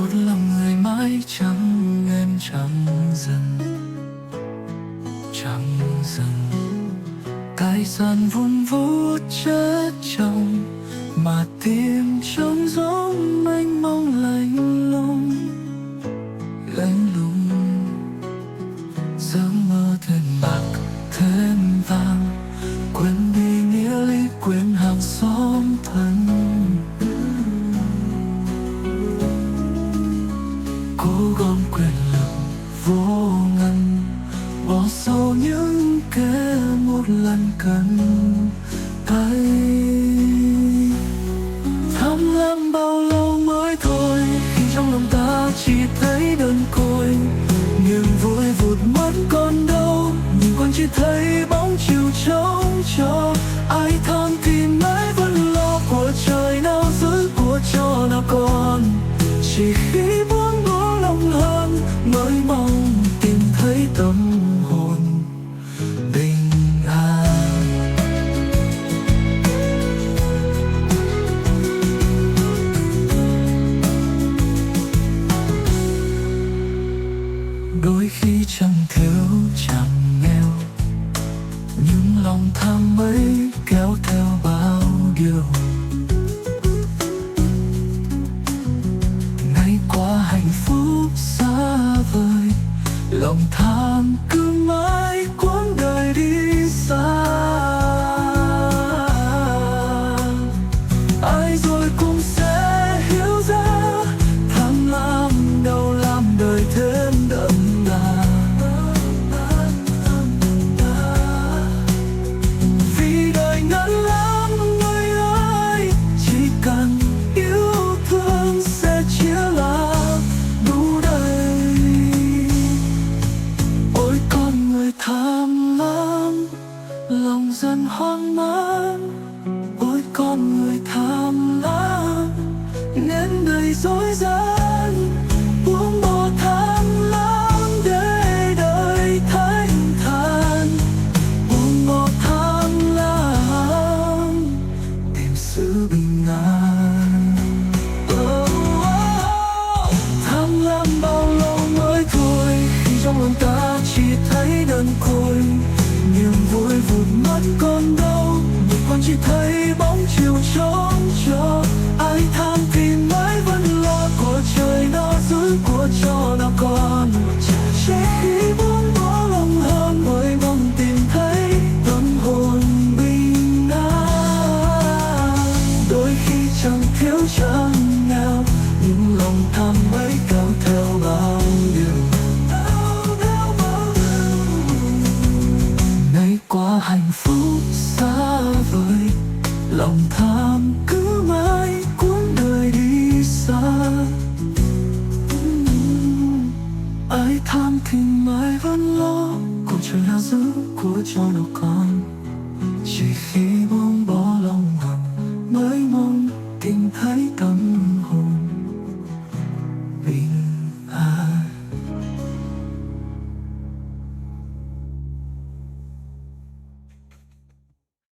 chốt lòng người mãi chẳng em chẳng dần, chẳng dần. Cái gian vun vút chất chồng mà tim trống rỗng mênh mông lạnh lùng, lạnh lùng. Giấc mơ thêm bạc thêm vàng, quên đi nghĩa lý, quên hàng xóm thân. Cố gắng quyền lực vô ngần, bỏ sâu những kẻ một lần cần tay. Tham lam bao lâu mới thôi, khi trong lòng ta chỉ thấy đơn côi. Niềm vui vụt mất còn đâu, nhìn quanh chỉ thấy bóng chiều trống cho. Ai than thì mãi vẫn lo, của trời nào giữ, của cho nào còn. Chỉ khi buông bỏ lòng hơn mới mong tìm thấy tâm hồn bình an. Đôi khi chẳng thiếu chẳng nghèo, nhưng lòng tham ấy kéo theo bao điều. Ngày qua hạnh phúc xa vời, lòng tham cứ mãi quãng đời đi xa. Ai rồi cũng sẽ hiểu ra, tham lam đâu làm đời thêm đậm đà. Vì đời ngắn lắm người ơi, chỉ cần yêu thương sẽ chia là đủ đầy. Ôi con người tham lam, lòng dần hoang mang. Ôi con người tham lam, nên đời dối gian. Buông bỏ tham lam để đời thanh thản, buông bỏ tham lam tìm sự bình an. Tham lam bao lâu mới thôi, khi trong lòng ta chỉ thấy đơn côi. Niềm vui vụt mất còn đâu, nhìn quanh chỉ thấy bóng chiều trống cho. Ai tham thì mãi vẫn lo, của trời nó giữ, của cho nào còn. Chỉ khi buông bỏ lòng hơn mới mong tìm thấy tâm hồn bình an. Đôi khi chẳng thiếu chẳng nghèo, nhưng lòng tham ấy kéo theo bao điều. Ngày qua hạnh phúc xa vời, lòng tham cứ mãi cuốn đời đi xa. Ai tham thì mãi vẫn lo, của trời nào giữ, của cho nào còn.